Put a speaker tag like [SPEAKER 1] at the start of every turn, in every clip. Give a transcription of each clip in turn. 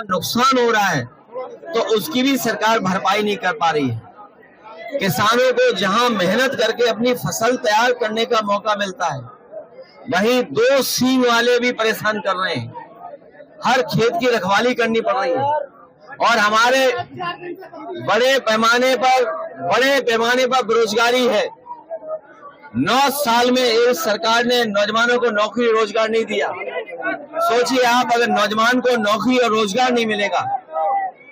[SPEAKER 1] नुकसान हो रहा है तो उसकी भी सरकार भरपाई नहीं कर पा रही है। किसानों को जहां मेहनत करके अपनी फसल तैयार करने का मौका मिलता है, वहीं दो सींग वाले भी परेशान कर रहे हैं। हर खेत की रखवाली करनी पड़ रही है और हमारे बड़े पैमाने पर बेरोजगारी है। 9 साल में इस सरकार ने नौजवानों को नौकरी रोजगार नहीं दिया। सोचिए आप, अगर नौजवान को नौकरी और रोजगार नहीं मिलेगा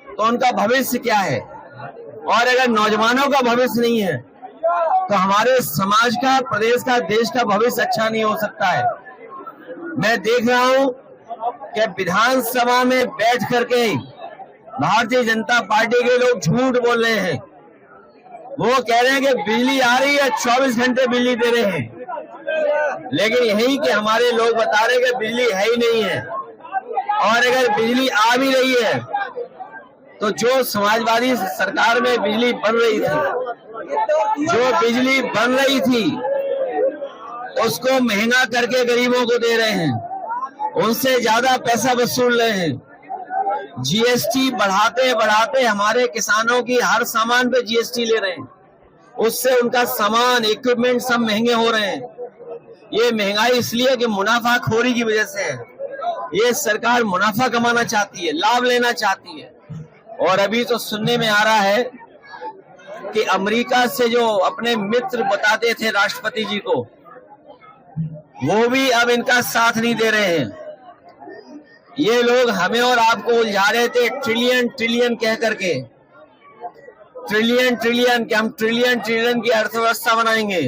[SPEAKER 1] तो उनका भविष्य क्या है, और अगर नौजवानों का भविष्य नहीं है तो हमारे समाज का, प्रदेश का, देश का भविष्य अच्छा नहीं हो सकता है। मैं देख रहा हूं कि विधानसभा में बैठ करके भारतीय जनता पार्टी के लोग झूठ बोल रहे हैं। वो कह रहे हैं कि बिजली आ रही है, 24 घंटे बिजली दे रहे हैं, लेकिन यही कि हमारे लोग बता रहे हैं कि बिजली है ही नहीं है। और अगर बिजली आ भी रही है तो जो समाजवादी सरकार में बिजली बन रही थी, उसको महंगा करके गरीबों को दे रहे हैं, उनसे ज्यादा पैसा वसूल रहे हैं। जीएसटी बढ़ाते बढ़ाते हमारे किसानों की हर सामान पे जीएसटी ले रहे हैं, उससे उनका सामान, इक्विपमेंट सब महंगे हो रहे हैं। ये महंगाई इसलिए कि मुनाफाखोरी की वजह से है। ये सरकार मुनाफा कमाना चाहती है, लाभ लेना चाहती है। और अभी तो सुनने में आ रहा है कि अमेरिका से जो अपने मित्र बताते थे राष्ट्रपति जी को, वो भी अब इनका साथ नहीं दे रहे हैं। ये लोग हमें और आपको उलझा रहे थे ट्रिलियन ट्रिलियन कह करके, ट्रिलियन कि हम ट्रिलियन की अर्थव्यवस्था बनाएंगे।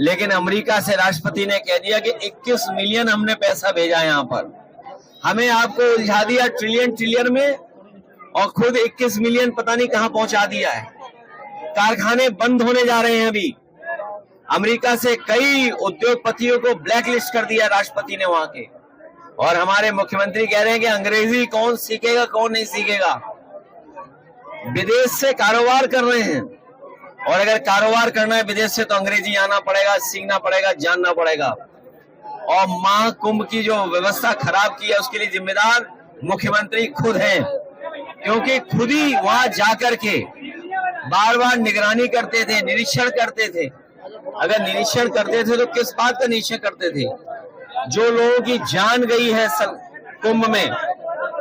[SPEAKER 1] लेकिन अमेरिका से राष्ट्रपति ने कह दिया कि 21 मिलियन हमने पैसा भेजा यहाँ पर। हमें आपको उलझा दिया ट्रिलियन में, और खुद 21 मिलियन पता नहीं कहां पहुंचा दिया है। कारखाने बंद होने जा रहे हैं। अभी अमेरिका से कई उद्योगपतियों को ब्लैकलिस्ट कर दिया राष्ट्रपति ने वहां के। और हमारे मुख्यमंत्री कह रहे हैं कि अंग्रेजी कौन सीखेगा, कौन नहीं सीखेगा। विदेश से कारोबार कर रहे हैं, और अगर कारोबार करना है विदेश से तो अंग्रेजी आना पड़ेगा, सीखना पड़ेगा, जानना पड़ेगा। और महाकुंभ की जो व्यवस्था खराब की है उसके लिए जिम्मेदार मुख्यमंत्री खुद हैं, क्योंकि खुद ही वहां जाकर के बार बार निगरानी करते थे, निरीक्षण करते थे। अगर निरीक्षण करते थे तो किस बात का निरीक्षण करते थे? जो लोगों की जान गई है कुंभ में,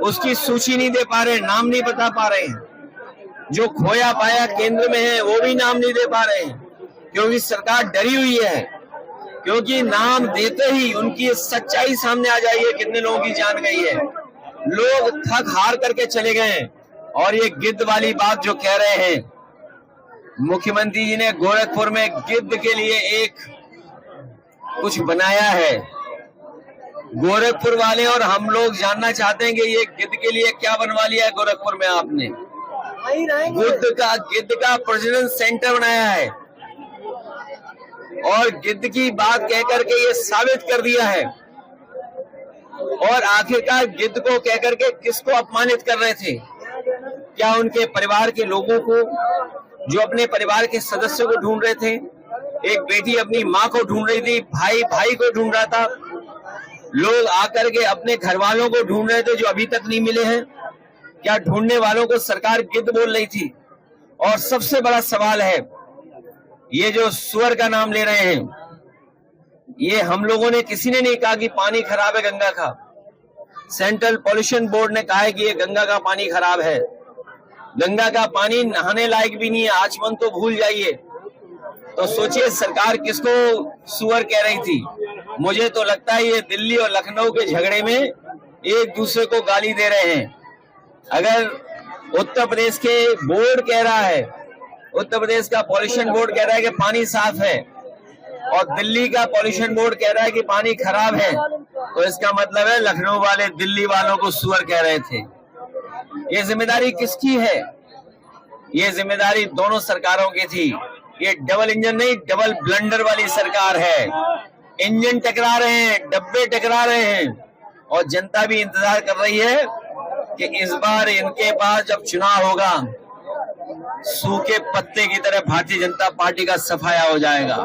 [SPEAKER 1] उसकी सूची नहीं दे पा रहे, नाम नहीं बता पा रहे हैं। जो खोया पाया केंद्र में है वो भी नाम नहीं दे पा रहे हैं, क्योंकि सरकार डरी हुई है। क्योंकि नाम देते ही उनकी सच्चाई सामने आ जाएगी, कितने लोगों की जान गई है। लोग थक हार करके चले गए। और ये गिद्ध वाली बात जो कह रहे हैं, मुख्यमंत्री जी ने गोरखपुर में गिद्ध के लिए एक कुछ बनाया है। गोरखपुर वाले और हम लोग जानना चाहते हैं कि ये गिद्ध के लिए क्या बनवा लिया है गोरखपुर में आपने। गिद्ध का प्रजनन सेंटर बनाया है, और गिद्ध की बात कह करके ये साबित कर दिया है। और आखिरकार गिद्ध को कह करके किसको अपमानित कर रहे थे? क्या उनके परिवार के लोगों को, जो अपने परिवार के सदस्यों को ढूंढ रहे थे? एक बेटी अपनी माँ को ढूंढ रही थी, भाई को ढूंढ रहा था। लोग आकर के अपने घर वालों को ढूंढ रहे थे जो अभी तक नहीं मिले हैं। क्या ढूंढने वालों को सरकार गिद्ध बोल रही थी? और सबसे बड़ा सवाल है, ये जो सुअर का नाम ले रहे हैं, ये हम लोगों ने किसी ने नहीं कहा कि पानी खराब है गंगा का। सेंट्रल पॉल्यूशन बोर्ड ने कहा है कि ये गंगा का पानी खराब है। गंगा का पानी नहाने लायक भी नहीं है, आचमन तो भूल जाइए। तो सोचिए सरकार किसको सुअर कह रही थी। मुझे तो लगता है ये दिल्ली और लखनऊ के झगड़े में एक दूसरे को गाली दे रहे हैं। अगर उत्तर प्रदेश के बोर्ड कह रहा है, उत्तर प्रदेश का पॉल्यूशन बोर्ड कह रहा है कि पानी साफ है, और दिल्ली का पॉल्यूशन बोर्ड कह रहा है कि पानी खराब है, तो इसका मतलब है लखनऊ वाले दिल्ली वालों को सुअर कह रहे थे। ये जिम्मेदारी किसकी है? ये जिम्मेदारी दोनों सरकारों की थी। ये डबल इंजन नहीं, डबल ब्लंडर वाली सरकार है। इंजन टकरा रहे हैं, डब्बे टकरा रहे हैं, और जनता भी इंतजार कर रही है कि इस बार इनके पास जब चुनाव होगा, सूखे पत्ते की तरह भारतीय जनता पार्टी का सफाया हो जाएगा।